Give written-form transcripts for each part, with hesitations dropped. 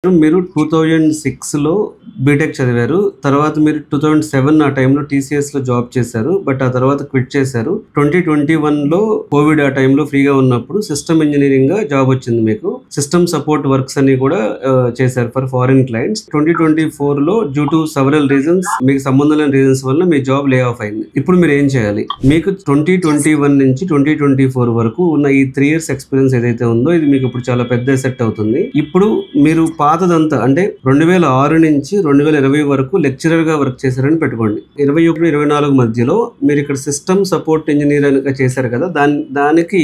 మీరు 2006లో బీటెక్ చదివారు. తర్వాత మీరు 2007 ఆ టైంలో టీసీఎస్‌లో జాబ్ చేశారు. బట్ ఆ తర్వాత క్విట్ చేశారు. 2021లో కోవిడ్ ఆ టైంలో ఫ్రీగా ఉన్నప్పుడు సిస్టమ్ ఇంజినీరింగ్‌గా జాబ్ వచ్చింది మీకు. సిస్టమ్ సపోర్ట్ వర్క్స్ అన్ని కూడా చేశారు ఫర్ ఫారిన్ క్లయింట్స్. 2024లో డ్యూ టు సెవరల్ రీజన్స్ మీకు సంబంధం లేని రీజన్స్ వల్ల మీ జాబ్ లే ఆఫ్ అయింది. ఇప్పుడు మీరు ఏం చేయాలి? మీకు 2021 నుంచి 2024 వరకు ఉన్న ఈ 3 ఇయర్స్ ఎక్స్‌పీరియన్స్ ఏదైతే ఉందో ఇది మీకు ఇప్పుడు చాలా పెద్ద ఎసెట్ అవుతుంది. ఇప్పుడు మీరు పాతదంతా అంటే 2006 నుంచి 2020 వరకు లెక్చరర్ గా వర్క్ చేశారని పెట్టుకోండి. 21-24 మధ్యలో మీరు ఇక్కడ సిస్టమ్ సపోర్ట్ ఇంజనీర్ అని చేశారు కదా, దానికి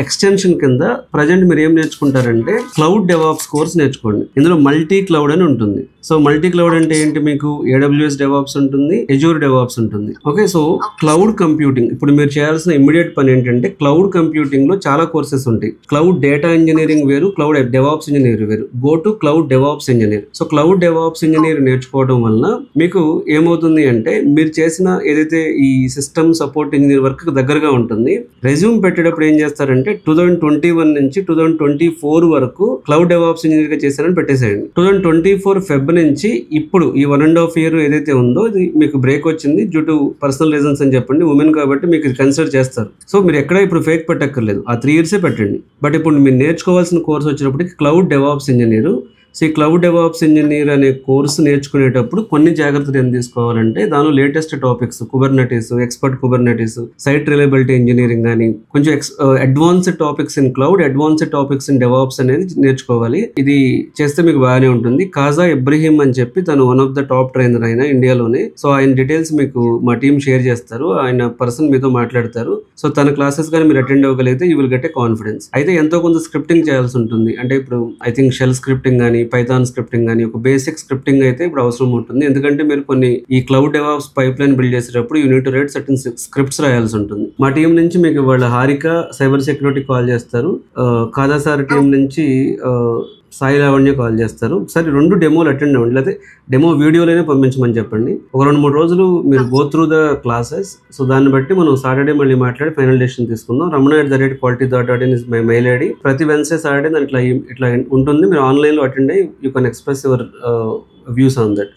ఎక్స్టెన్షన్ కింద ప్రజెంట్ మీరు ఏం నేర్చుకుంటారంటే క్లౌడ్ డెవాప్స్ కోర్స్ నేర్చుకోండి. ఇందులో మల్టీ క్లౌడ్ అని ఉంటుంది. సో మల్టీ క్లౌడ్ అంటే ఏంటి? మీకు AWS డెవాప్స్ ఉంటుంది, Azure డెవాప్స్ ఉంటుంది. ఓకే, సో క్లౌడ్ కంప్యూటింగ్ ఇప్పుడు మీరు చేయాల్సిన ఇమ్మీడియట్ పని ఏంటంటే క్లౌడ్ కంప్యూటింగ్ లో చాలా కోర్సెస్ ఉంటాయి. క్లౌడ్ డేటా ఇంజనీరింగ్ వేరు, క్లౌడ్ డెవాప్స్ ఇంజనీర్ వేరు. Go to cloud DevOps engineer. So cloud DevOps engineer నేర్చుకోవడం వలన మీకు ఏమవుతుంది అంటే మీరు చేసిన ఏదైతే ఈ సిస్టమ్ సపోర్ట్ ఇంజనీర్ వర్క్ దగ్గరగా ఉంటుంది. రెజ్యూమ్ పెట్టేటప్పుడు ఏం చేస్తారంటే 2021 నుంచి 2024 వరకు క్లౌడ్ డెవాప్స్ ఇంజనీర్ గా చేశారని పెట్టేసేయండి. 2024 ఫెబ్ నుంచి ఇప్పుడు ఈ 1.5 year ఏదైతే ఉందో ఇది మీకు బ్రేక్ వచ్చింది డ్యూ టు పర్సనల్ రీజన్స్ అని చెప్పండి. ఉమెన్ కాబట్టి మీకు ఇది కన్సిడర్ చేస్తారు. సో మీరు ఎక్కడ ఇప్పుడు ఫేక్ పెట్టక్కర్లేదు, ఆ 3 years పెట్టండి. బట్ ఇప్పుడు మీరు నేర్చుకోవాల్సిన కోర్స్ వచ్చినప్పటికి క్లౌడ్ డెవాప్స్ ఇంజనీర్. సో ఈ క్లౌడ్ డెవాప్స్ ఇంజనీర్ అనే కోర్సు నేర్చుకునేటప్పుడు కొన్ని జాగ్రత్తలు ఏం తీసుకోవాలంటే దానిలో latest topics Kubernetes, expert Kubernetes, site reliability engineering అని కొంచెం advanced topics in cloud, advanced topics in DevOps అనేది నేర్చుకోవాలి. ఇది చేస్తే మీకు బాగానే ఉంటుంది. కాజా ఇబ్రహీం అని చెప్పి తను one of the top trainer అయిన ఇండియాలోనే. సో ఆయన డీటెయిల్స్ మీకు మా టీం షేర్ చేస్తారు. ఆయన పర్సన్ మీతో మాట్లాడతారు. సో తన క్లాసెస్ కానీ మీరు అటెండ్ అవ్వగలిగితే you will get a confidence. అయితే ఎంతో కొంత స్క్రిప్టింగ్ చేయాల్సి ఉంటుంది. అంటే ఇప్పుడు ఐ థింక్ షెల్ స్క్రిప్టింగ్ కానీ పైథాన్ స్క్రిప్టింగ్ కానీ ఒక బేసిక్ స్క్రిప్టింగ్ అయితే ఇప్పుడు అవసరం ఉంటుంది. ఎందుకంటే మీరు కొన్ని ఈ cloud DevOps pipeline build చేసేటప్పుడు you need to write certain scripts రాయాల్సి ఉంటుంది. మా టీం నుంచి మీకు వాళ్ళ హారిక సైబర్ సెక్యూరిటీ కాల్ చేస్తారు. కాదా సార్ టీం నుంచి సాయి లావణ్య కాల్ చేస్తారు. ఒకసారి 2 డెమోలు అటెండ్ అవ్వండి, లేకపోతే డెమో వీడియోలోనే పంపించమని చెప్పండి. ఒక 2-3 రోజులు మీరు go through the classes. So దాన్ని బట్టి మనం సాటర్డే మళ్ళీ మాట్లాడి ఫైనల్ డెసిషన్ తీసుకుందాం. ramana@quality.in is my mail ID. ప్రతి వెన్స్డే సాటర్డే దాని ఇట్లా ఉంటుంది. మీరు ఆన్లైన్లో అటెండ్ అయ్యి you can express your views on that.